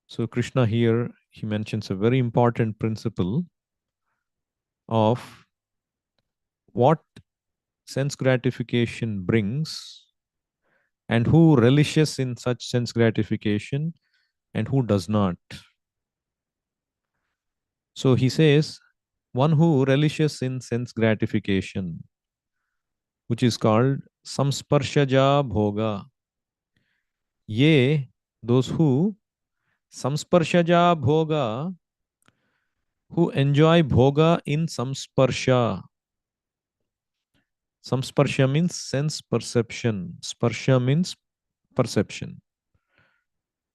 So Krishna here, he mentions a very important principle of what sense gratification brings and who relishes in such sense gratification and who does not. So he says, one who relishes in sense gratification, which is called samsparshaja bhoga. Ye, those who samsparshaja bhoga, who enjoy bhoga in samsparsha. Samsparsha means sense perception. Sparsha means perception,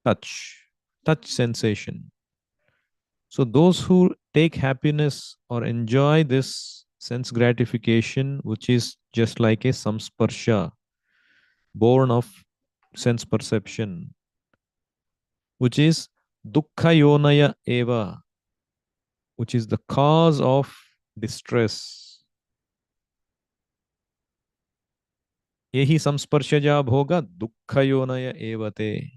touch, touch sensation. So those who take happiness or enjoy this sense gratification, which is just like a samsparsha, born of sense perception, which is dukkha yonaya eva, which is the cause of distress. Yehi samsparshaja bhoga dukkha yonaya evate.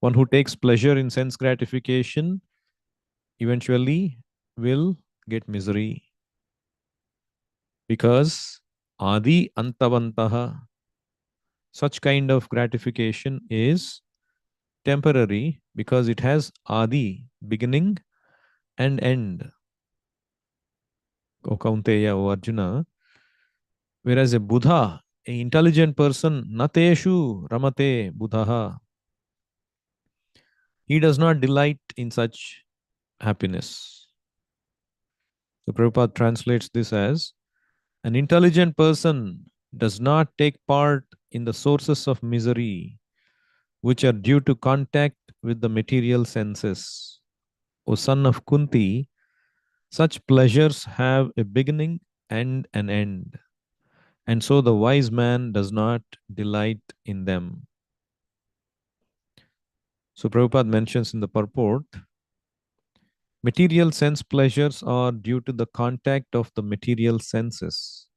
One who takes pleasure in sense gratification eventually will get misery because adi antavantaha, such kind of gratification is temporary because it has adi, beginning and end. O Kaunteya, O Arjuna, whereas a Buddha, an intelligent person, nateshu ramate buddhaha, he does not delight in such happiness. So Prabhupada translates this as an intelligent person does not take part in the sources of misery which are due to contact with the material senses. O son of Kunti, such pleasures have a beginning and an end, and so the wise man does not delight in them. So Prabhupada mentions in the purport, material sense pleasures are due to the contact of the material senses,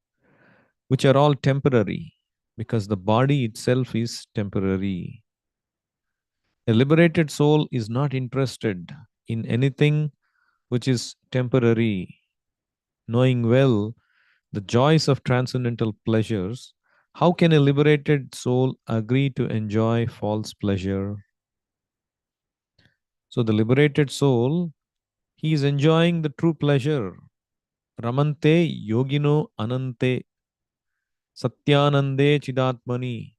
which are all temporary, because the body itself is temporary. A liberated soul is not interested in anything which is temporary, knowing well the joys of transcendental pleasures. How can a liberated soul agree to enjoy false pleasure? So, the liberated soul, he is enjoying the true pleasure. Ramante yogino anante satyanande chidatmani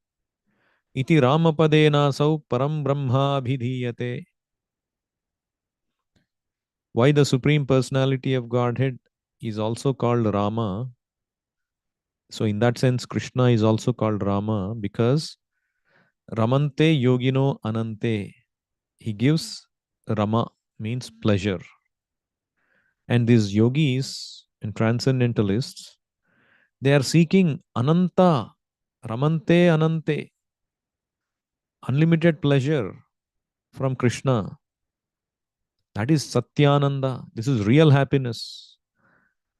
iti ramapadena sau param brahma abhidhiyate. Why the Supreme Personality of Godhead is also called Rama? So, in that sense, Krishna is also called Rama because Ramante yogino anante. He gives Rama means pleasure. And these yogis and transcendentalists, they are seeking Ananta, Ramante Anante, unlimited pleasure from Krishna. That is Satyananda. This is real happiness,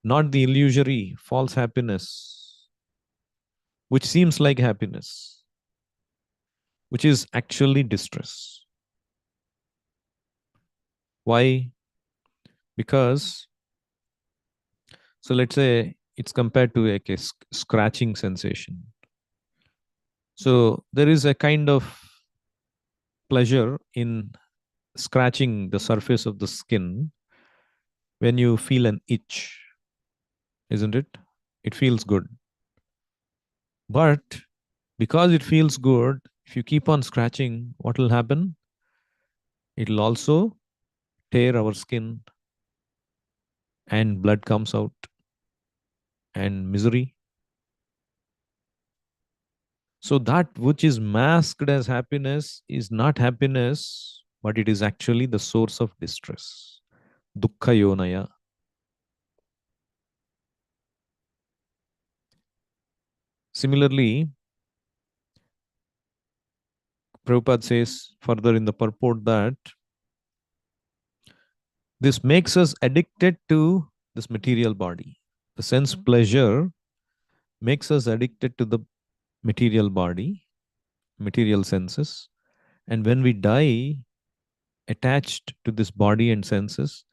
not the illusory, false happiness, which seems like happiness, which is actually distress. Why? Because, so let's say it's compared to a scratching sensation. So there is a kind of pleasure in scratching the surface of the skin when you feel an itch, isn't it? It feels good. But because it feels good, if you keep on scratching, what will happen? It will also tear our skin and blood comes out and misery. So that which is masked as happiness is not happiness, but it is actually the source of distress. Dukkha yonaya. Similarly, Prabhupada says further in the purport that this makes us addicted to this material body. The sense pleasure makes us addicted to the material body, material senses. And when we die, attached to this body and senses,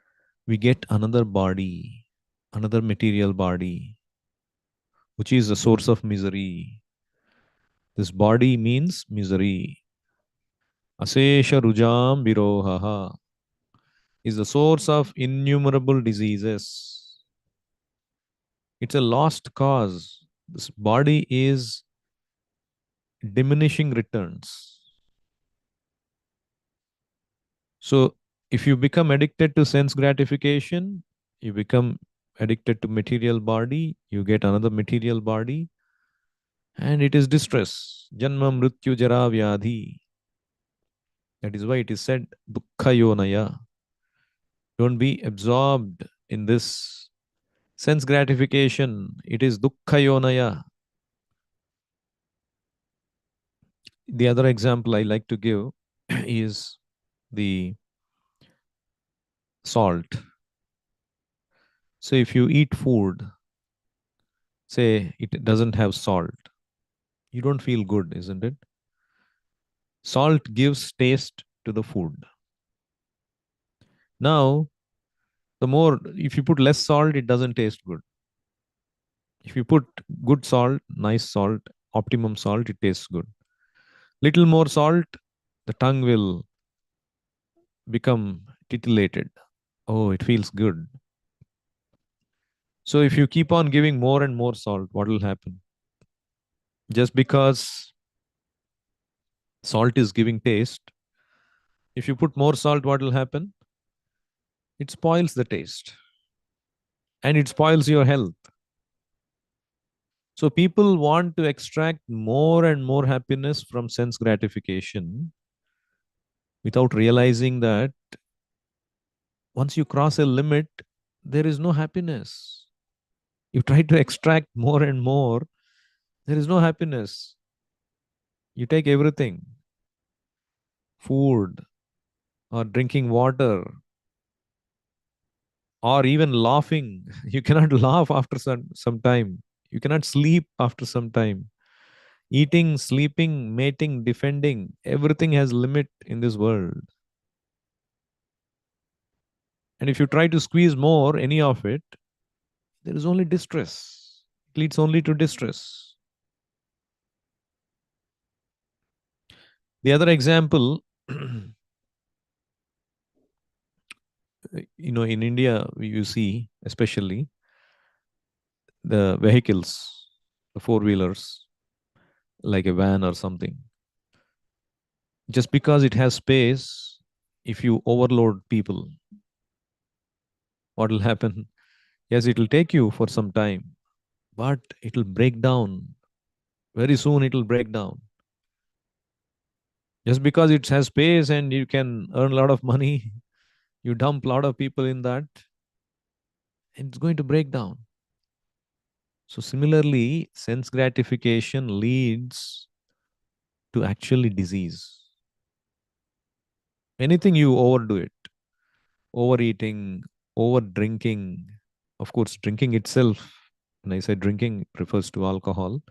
we get another body, another material body, which is the source of misery. This body means misery. Asesha Rujam Virohaha is the source of innumerable diseases. It's a lost cause. This body is diminishing returns. So, if you become addicted to sense gratification, you become addicted to material body, you get another material body, and it is distress. Janma mrityu jara vyadhi. That is why it is said, dukkha yonaya. Don't be absorbed in this sense gratification. It is dukkha yonaya. The other example I like to give is the salt. So if you eat food, say it doesn't have salt, you don't feel good, isn't it? Salt gives taste to the food. Now, the more, if you put less salt, it doesn't taste good. If you put good salt, nice salt, optimum salt, it tastes good. Little more salt, the tongue will become titillated. Oh, it feels good. So if you keep on giving more and more salt, what will happen? Just because salt is giving taste, if you put more salt, what will happen? It spoils the taste and it spoils your health. So people want to extract more and more happiness from sense gratification without realizing that once you cross a limit, there is no happiness. You try to extract more and more, there is no happiness. You take everything, food or drinking water or even laughing. You cannot laugh after some time. You cannot sleep after some time. Eating, sleeping, mating, defending, everything has limit in this world. And if you try to squeeze more, any of it, there is only distress. It leads only to distress. The other example, in India, you see, especially the vehicles, the four wheelers, like a van or something. Just because it has space, if you overload people, what will happen? Yes, it will take you for some time, but it will break down. Very soon it will break down. Just because it has space and you can earn a lot of money, you dump a lot of people in that, and it's going to break down. So similarly, sense gratification leads to actually disease. Anything you overdo it, overeating, over drinking. Of course, drinking itself, when I say drinking, refers to alcohol.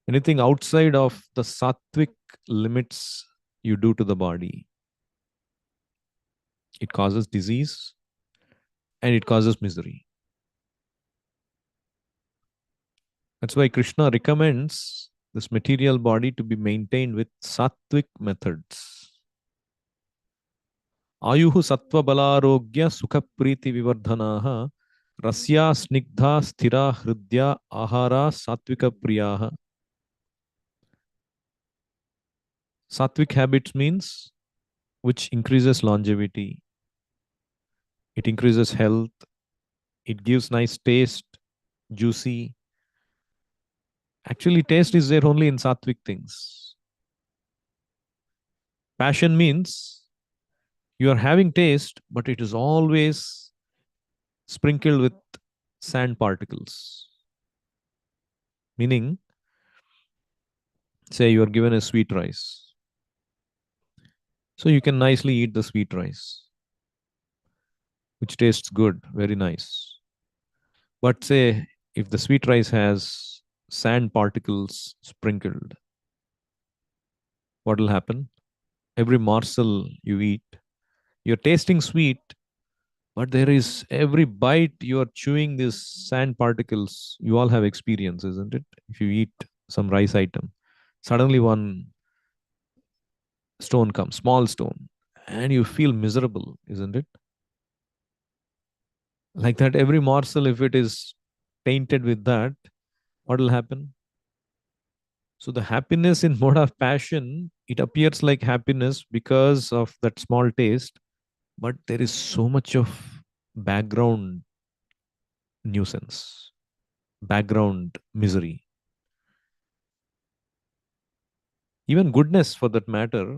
Anything outside of the sattvic limits you do to the body, it causes disease and it causes misery. That's why Krishna recommends this material body to be maintained with sattvic methods. Ayuhu sattva balarogya sukha priti vivardhanaha rasya snigdha sthira hridya ahara sattvika priyaha. Sattvic habits means which increases longevity, it increases health, it gives nice taste, juicy. Actually, taste is there only in sattvic things. Passion means you are having taste, but it is always sprinkled with sand particles. Meaning, say you are given a sweet rice. So you can nicely eat the sweet rice, which tastes good, very nice. But say if the sweet rice has sand particles sprinkled, what will happen? every morsel you eat, you're tasting sweet, but there is every bite you are chewing these sand particles. You all have experience, isn't it? If you eat some rice item, suddenly one stone comes, small stone, and you feel miserable, isn't it? Like that, every morsel, if it is tainted with that, what will happen? So the happiness in mode of passion, it appears like happiness because of that small taste, but there is so much of background nuisance, background misery. Even goodness, for that matter,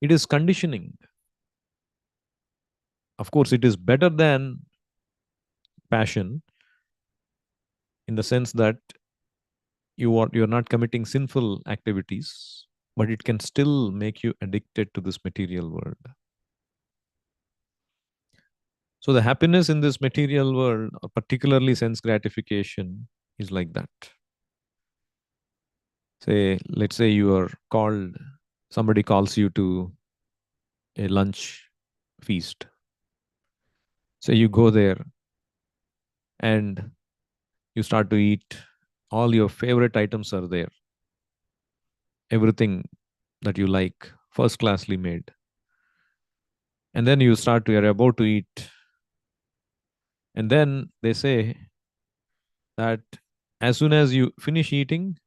it is conditioning. Of course, it is better than passion in the sense that you're not committing sinful activities, but it can still make you addicted to this material world. So the happiness in this material world, particularly sense gratification, is like that. Say, let's say you are called, somebody calls you to a lunch feast. So you go there and you start to eat. All your favorite items are there. Everything that you like, first classly made. And then you're about to eat. And then they say that as soon as you finish eating,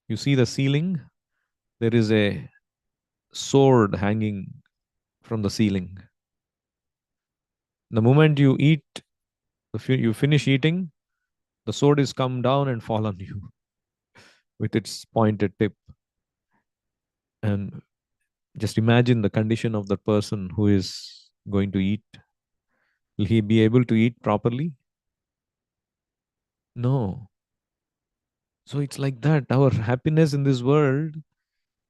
you see the ceiling, there is a sword hanging from the ceiling. The moment you eat, you finish eating, the sword is come down and fall on you with its pointed tip. And just imagine the condition of the person who is going to eat. Will he be able to eat properly? No. So it's like that. Our happiness in this world,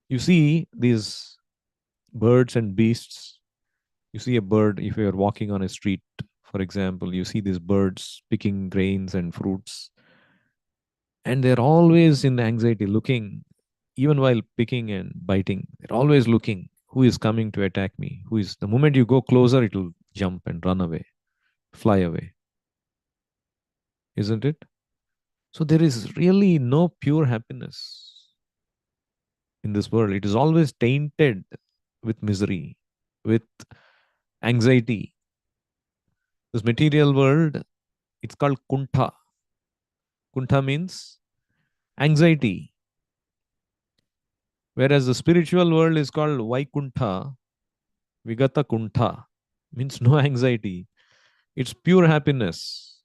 you see these birds and beasts. You see a bird, if you're walking on a street, for example, you see these birds picking grains and fruits, and they're always in anxiety, looking, even while picking and biting, they're always looking who is coming to attack me. Who is the moment you go closer, it will jump and run away, fly away, isn't it? So there is really no pure happiness in this world. It is always tainted with misery, with anxiety. This material world, it's called kuntha. Kuntha means anxiety. Whereas the spiritual world is called Vaikuntha, Vigata Kuntha, means no anxiety. It's pure happiness.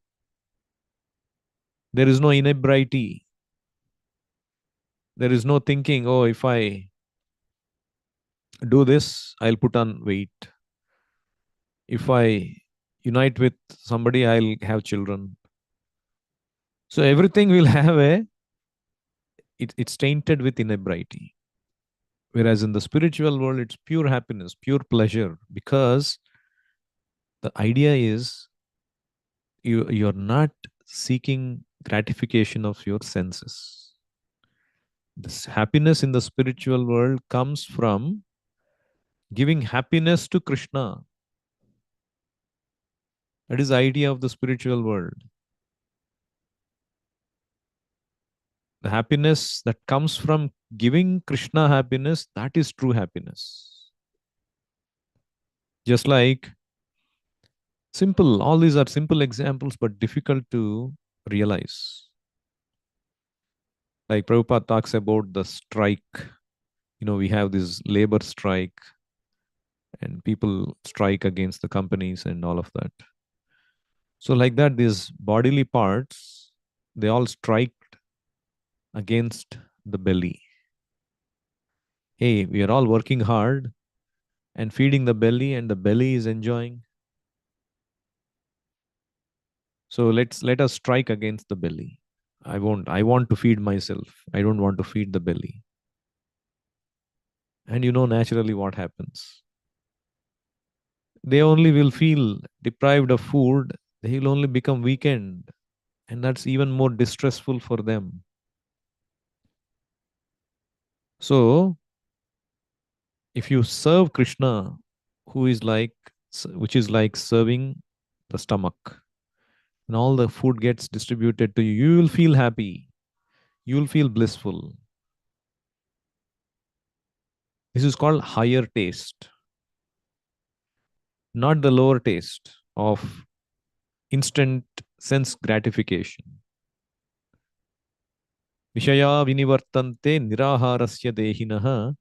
There is no inebriety. There is no thinking, oh, if I do this, I'll put on weight. If I unite with somebody, I'll have children. So everything will have it's tainted with inebriety. Whereas in the spiritual world, it's pure happiness, pure pleasure, because the idea is you're not seeking gratification of your senses. This happiness in the spiritual world comes from giving happiness to Krishna. That is the idea of the spiritual world. The happiness that comes from giving Krishna happiness, that is true happiness. Just like simple, all these are simple examples, but difficult to realize. Like Prabhupada talks about the strike. We have this labor strike, and people strike against the companies and all of that. So, like that, these bodily parts, they all strike against the belly. Hey, we are all working hard and feeding the belly, and the belly is enjoying. So let us strike against the belly. I want to feed myself. I don't want to feed the belly. And naturally what happens. They only will feel deprived of food. They will only become weakened. And that's even more distressful for them. So If you serve Krishna, who is like, which is like serving the stomach, and all the food gets distributed to you, you will feel happy. You will feel blissful. This is called higher taste, not the lower taste of instant sense gratification. Vishaya vinivartante niraharasya dehinah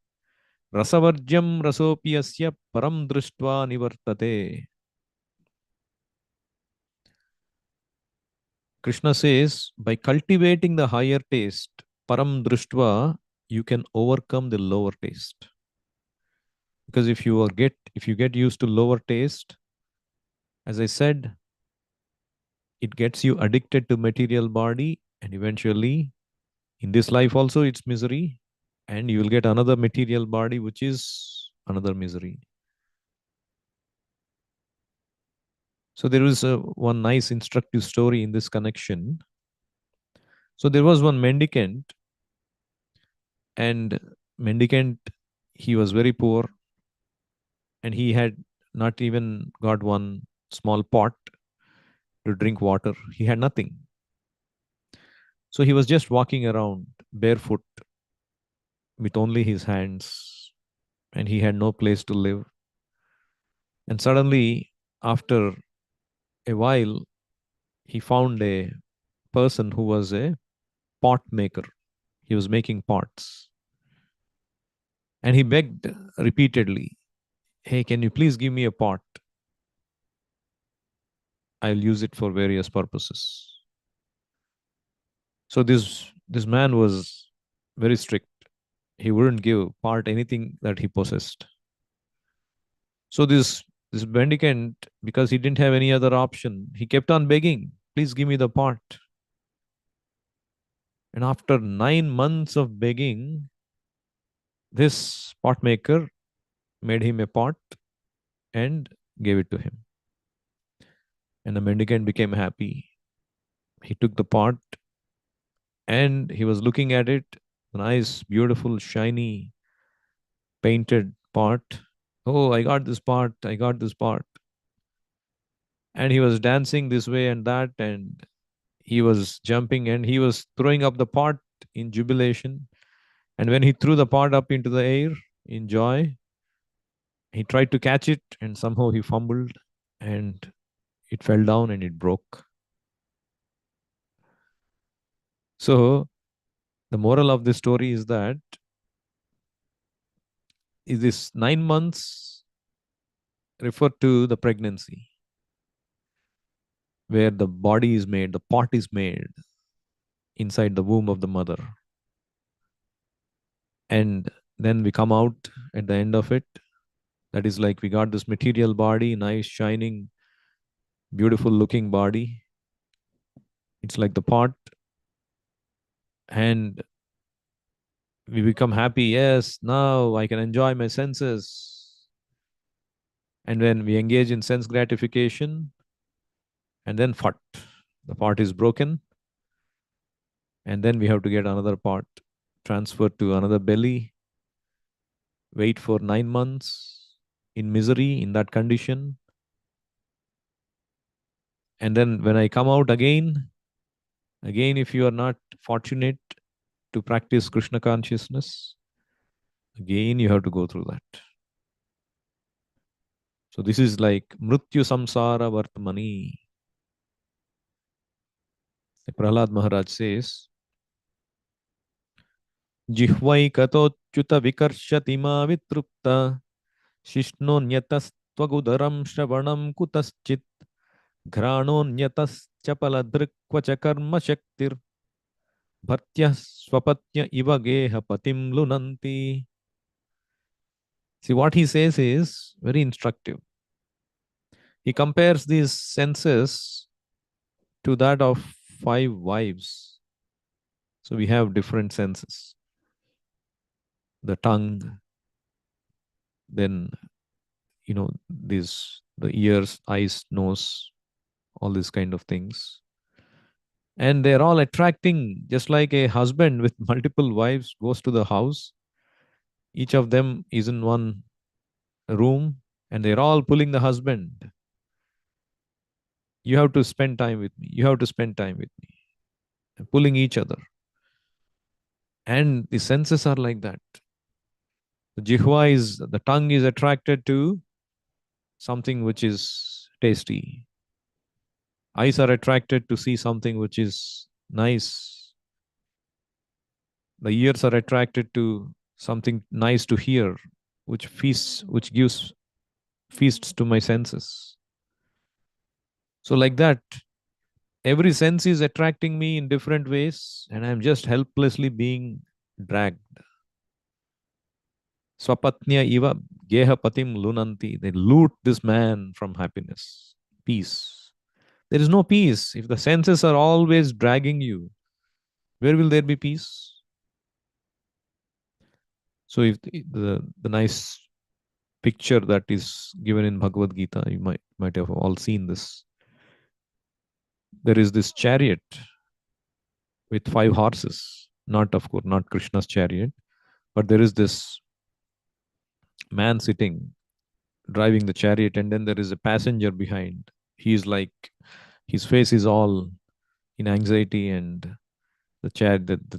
rasavarjam rasopiyasya param drishtva nivartate. Krishna says, by cultivating the higher taste, param drishtva, you can overcome the lower taste. Because if you get used to lower taste, as I said, it gets you addicted to material body, and eventually in this life also it's misery, and you will get another material body which is another misery. So there is one nice instructive story in this connection. So there was one mendicant, and mendicant, he was very poor, and he had not even got one small pot to drink water. He had nothing. So he was just walking around barefoot with only his hands, and he had no place to live. And suddenly, after a while, he found a person who was a pot maker. He was making pots. And he begged repeatedly, "Hey, can you please give me a pot? I'll use it for various purposes." So this man was very strict. He wouldn't give part anything that he possessed. So this mendicant, because he didn't have any other option, he kept on begging, "Please give me the pot." And after 9 months of begging, this pot maker made him a pot and gave it to him. And the mendicant became happy. He took the pot and he was looking at it, nice, beautiful, shiny, painted pot. "Oh, I got this pot, I got this pot." And he was dancing this way and that, and he was jumping and he was throwing up the pot in jubilation. And when he threw the pot up into the air in joy, he tried to catch it and somehow he fumbled and it fell down and it broke. So, the moral of this story is that is this 9 months refer to the pregnancy, where the body is made, the pot is made inside the womb of the mother. And then we come out at the end of it. That is like we got this material body, nice, shining, beautiful looking body. It's like the pot. And we become happy. Yes, now I can enjoy my senses. And when we engage in sense gratification, and then fart, the pot is broken. And then we have to get another pot transferred to another belly, wait for 9 months in misery in that condition. And then when I come out again, if you are not fortunate to practice Krishna consciousness, again you have to go through that. So this is like Mrityu Samsara Vartmani. Prahlad Maharaj says, Jihvai katochyuta vikarshati ma vitrupta Shishnonyatastvagudharam shravanam kutaschit Granonyataschapaladrikvacha karma shaktir Bhartya swapatya iva geha patim lunanti. See, what he says is very instructive. He compares these senses to that of 5 wives. So we have different senses. The tongue, then, the ears, eyes, nose, all these kind of things. And they're all attracting, just like a husband with multiple wives goes to the house. Each of them is in one room and they're all pulling the husband. You have to spend time with me. You have to spend time with me. And pulling each other. And the senses are like that. The tongue is attracted to something which is tasty. Eyes are attracted to see something which is nice. The ears are attracted to something nice to hear, which gives feasts to my senses. So like that, every sense is attracting me in different ways, and I'm just helplessly being dragged. Swapatnya iva geha patim lunanti. They loot this man from happiness, peace. There is no peace. If the senses are always dragging you, where will there be peace? So if the nice picture that is given in Bhagavad Gita, you might have all seen this. There is this chariot with 5 horses. Not, of course, not Krishna's chariot, but there is this man sitting driving the chariot, and then there is a passenger behind. He is like, his face is all in anxiety, and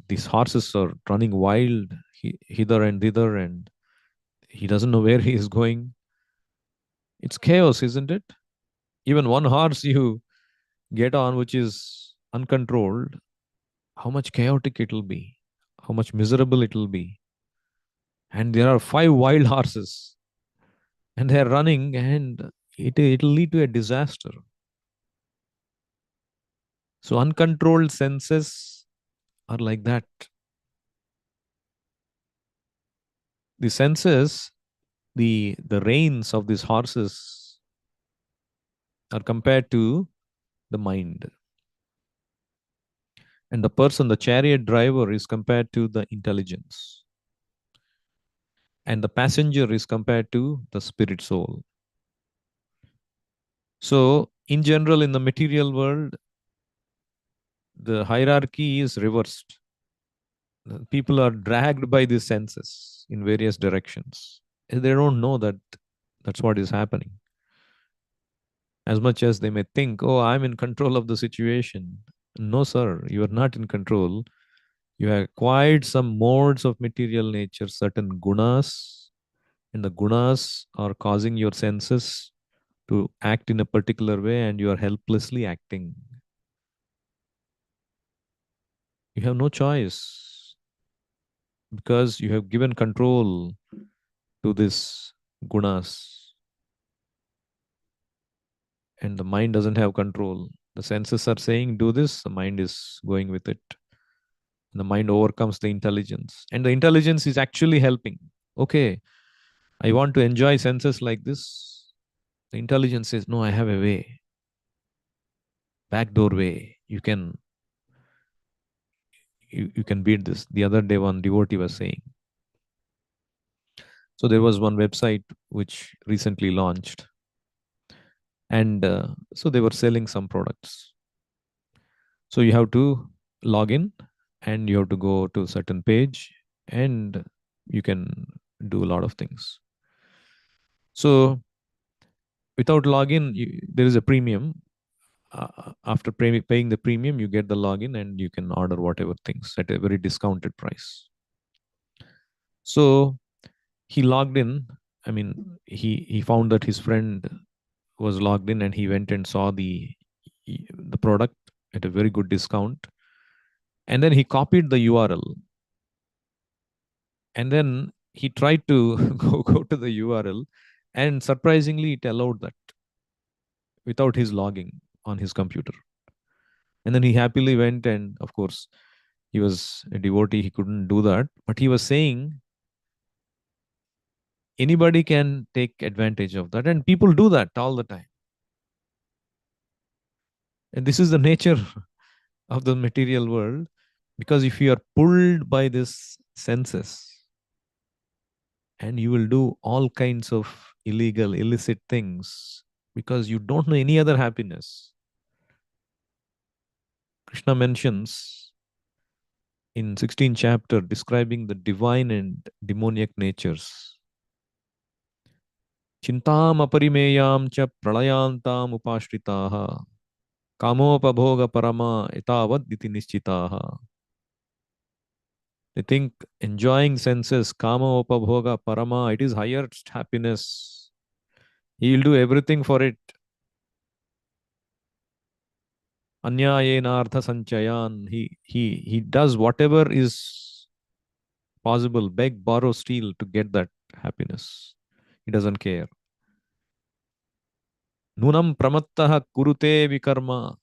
these horses are running wild hither and thither, and he doesn't know where he is going. It's chaos, isn't it? Even one horse you get on which is uncontrolled, how much chaotic it will be, how much miserable it will be. And there are 5 wild horses and they're running, and it'll lead to a disaster. So uncontrolled senses are like that. The senses, the reins of these horses are compared to the mind. And the person, the chariot driver, is compared to the intelligence. And the passenger is compared to the spirit soul. So, in general, in the material world, the hierarchy is reversed. People are dragged by these senses in various directions. They don't know that that's what is happening. As much as they may think, oh, I'm in control of the situation. No, sir, you are not in control. You have acquired some modes of material nature, certain gunas, and the gunas are causing your senses to act in a particular way, and you are helplessly acting. You have no choice because you have given control to this gunas, and the mind doesn't have control. The senses are saying, do this, the mind is going with it. The mind overcomes the intelligence, and the intelligence is actually helping. Okay, I want to enjoy senses like this. The intelligence says, no, I have a way, backdoor way. You can beat this. The other day, one devotee was saying. So there was one website which recently launched, and so they were selling some products. So you have to log in, and you have to go to a certain page, and you can do a lot of things. So without login, there is a premium. After paying the premium, you get the login and you can order whatever things at a very discounted price. So he logged in. I mean, he found that his friend was logged in, and he went and saw the product at a very good discount. And then he copied the URL, and then he tried to go to the URL, and surprisingly, it allowed that without his logging on his computer. And then he happily went, and of course, he was a devotee, he couldn't do that. But he was saying anybody can take advantage of that, and people do that all the time. And this is the nature of the material world, because if you are pulled by this senses, and you will do all kinds of illegal, illicit things because you don't know any other happiness. Krishna mentions in 16th chapter describing the divine and demoniac natures. Chintam aparimeyam cha pralayantam upashritaha. Kamopabhoga parama etavad iti nischitaha. They think enjoying senses, kama upabhoga parama, it is highest happiness. He will do everything for it. Anyayena artha sanchayan. He does whatever is possible, beg, borrow, steal to get that happiness. He doesn't care. Nunam pramattaha kurute vikarma.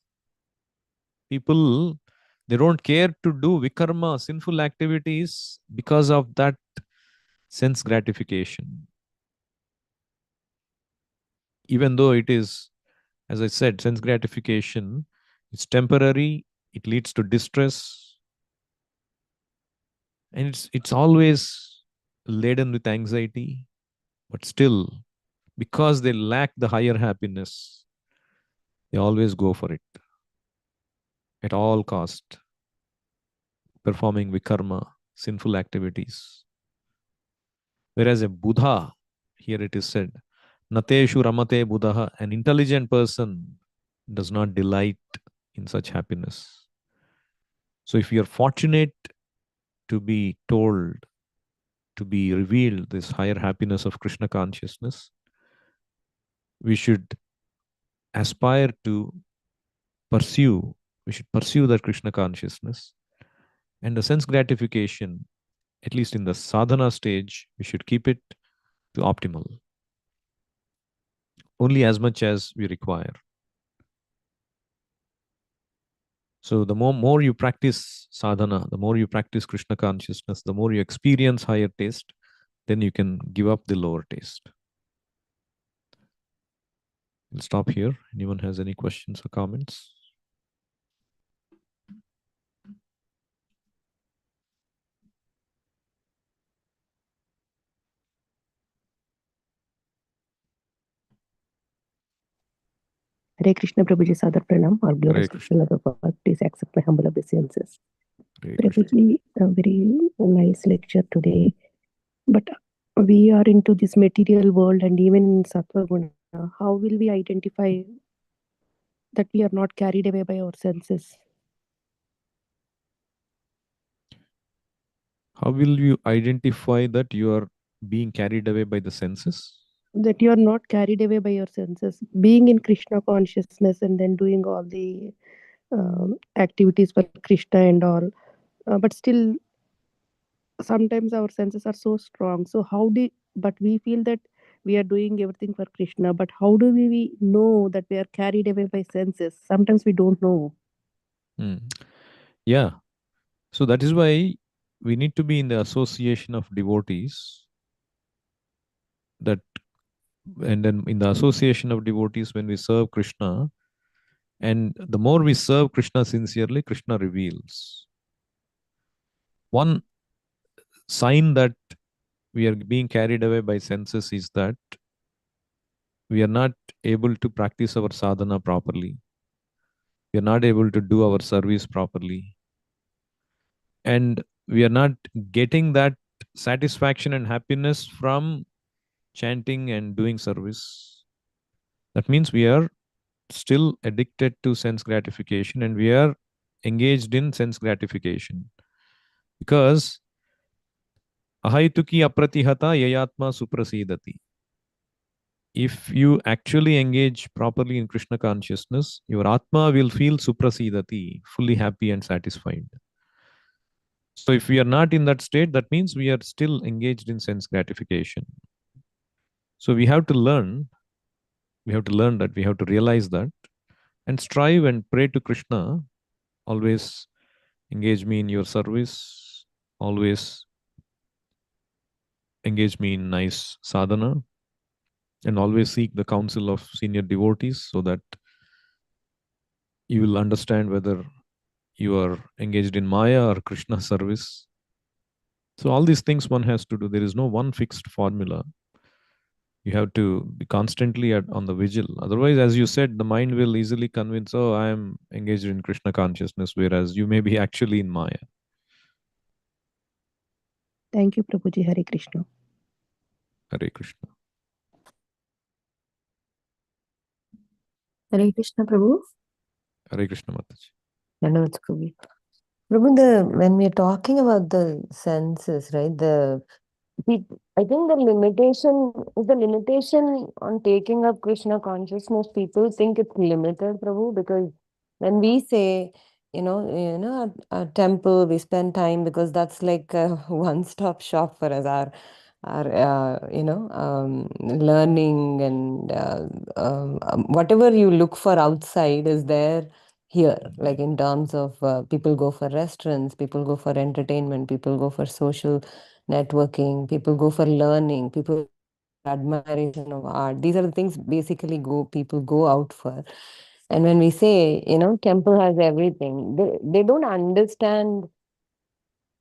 People, they don't care to do vikarma, sinful activities, because of that sense gratification. Even though it is, as I said, sense gratification, it's temporary, it leads to distress, and it's always laden with anxiety. But still, because they lack the higher happiness, they always go for it at all cost, performing vikarma, sinful activities. Whereas a Buddha, here it is said, Nateshu Ramate Buddha, an intelligent person does not delight in such happiness. So if you're fortunate to be told, to be revealed this higher happiness of Krishna consciousness, we should aspire to pursue, we should pursue that Krishna consciousness. And the sense gratification, at least in the sadhana stage, we should keep it to optimal, only as much as we require. So the more you practice sadhana, the more you practice Krishna consciousness, the more you experience higher taste, then you can give up the lower taste. We'll stop here. Anyone has any questions or comments? Hare Krishna Prabhuji, Sadar Pranam. Our glorious Hare Krishna. Krishna Prabhupada, please accept my humble obeisances. Hare Krishna. Prabhuji, a very nice lecture today. But we are into this material world and even in Sattva Guna. How will we identify that we are not carried away by our senses? How will you identify that you are being carried away by the senses? That you are not carried away by your senses. Being in Krishna consciousness and then doing all the activities for Krishna and all. But still, sometimes our senses are so strong. So how do, but we feel that we are doing everything for Krishna, but how do we know that we are carried away by senses? Sometimes we don't know. Yeah. So that is why we need to be in the association of devotees, that, and then in the association of devotees, when we serve Krishna, and the more we serve Krishna sincerely, Krishna reveals. One sign that we are being carried away by senses is that we are not able to practice our sadhana properly. We are not able to do our service properly. And we are not getting that satisfaction and happiness from chanting and doing service. That means we are still addicted to sense gratification and we are engaged in sense gratification. Because ahaituki apratihata yayatma suprasidati. If you actually engage properly in Krishna consciousness, your Atma will feel suprasidati, fully happy and satisfied. So if we are not in that state, that means we are still engaged in sense gratification. So we have to learn that, we have to realize that, and strive and pray to Krishna, always engage me in your service, always engage me in nice sadhana, and always seek the counsel of senior devotees so that you will understand whether you are engaged in Maya or Krishna service. So, all these things one has to do. There is no one fixed formula. You have to be constantly on the vigil. Otherwise, as you said, the mind will easily convince, oh, I am engaged in Krishna consciousness, whereas you may be actually in Maya. Thank you, Prabhuji. Hare Krishna. Hare Krishna. Hare Krishna, Prabhu. Hare Krishna Mataji. Dandavat, Prabhu. Prabhu, when we are talking about the senses, right, I think the limitation on taking up Krishna consciousness. People think it's limited, Prabhu, because when we say, at temple we spend time because that's like a one-stop shop for us. Our learning and whatever you look for outside is there here. Like in terms of people go for restaurants, people go for entertainment, people go for social networking, people go for learning, people admiration of art. These are the things basically people go out for. And when we say, temple has everything, they don't understand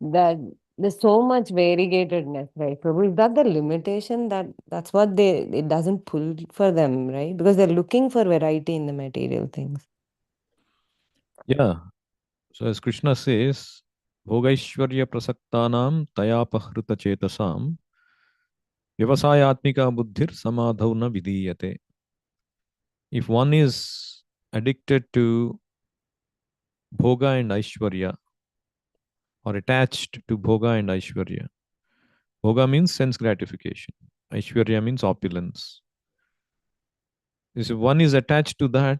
that there's so much variegatedness, right? Probably is that the limitation, that's what it doesn't pull for them, right? Because they're looking for variety in the material things. Yeah. So as Krishna says, Bhogaishwarya prasaktanam tayapahrita chetasam vyavasayatmika buddhir samadhau na vidiyate. If one is addicted to bhoga and aishwarya or attached to bhoga and aishwarya, bhoga means sense gratification, aishwarya means opulence. If one is attached to that,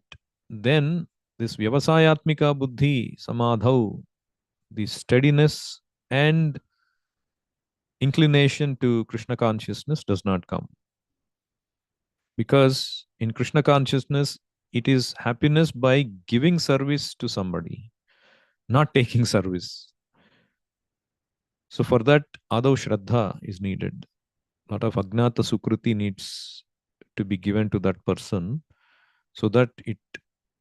then this vyavasayatmika buddhi samadhau, the steadiness and inclination to Krishna consciousness does not come. Because in Krishna consciousness, it is happiness by giving service to somebody, not taking service. So for that, Adav Shraddha is needed. A lot of Agnata Sukruti needs to be given to that person so that it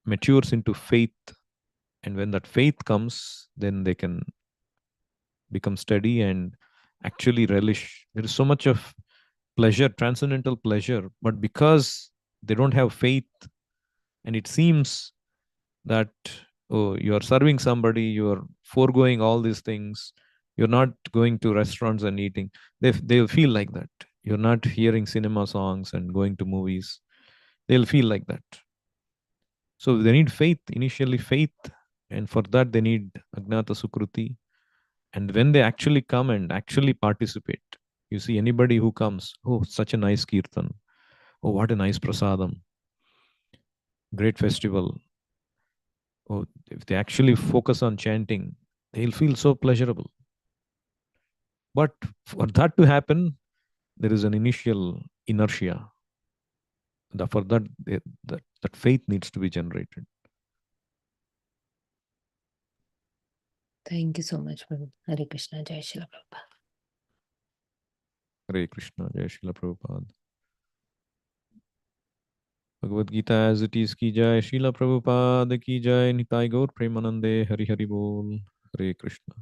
matures into faith. And when that faith comes, then they can become steady and actually relish. There is so much of pleasure, transcendental pleasure, but because they don't have faith, and it seems that, oh, you are serving somebody, you are foregoing all these things, you're not going to restaurants and eating. They'll feel like that. You're not hearing cinema songs and going to movies. They'll feel like that. So they need faith, initially faith, and for that they need Agnata Sukruti. And when they actually come and actually participate, you see anybody who comes, oh, such a nice kirtan. Oh, what a nice prasadam. Great festival. Oh, if they actually focus on chanting, they'll feel so pleasurable. But for that to happen, there is an initial inertia. For that, that faith needs to be generated. Thank you so much, Prabhu. Hare Krishna, Jai Shri Prabhupada. Hare Krishna, Jai Srila Prabhupada. Bhagavad Gita as it is ki jai, Srila Prabhupada ki jai, Nitai Gaur Premanande, Hari Hari Bol, Hare Krishna.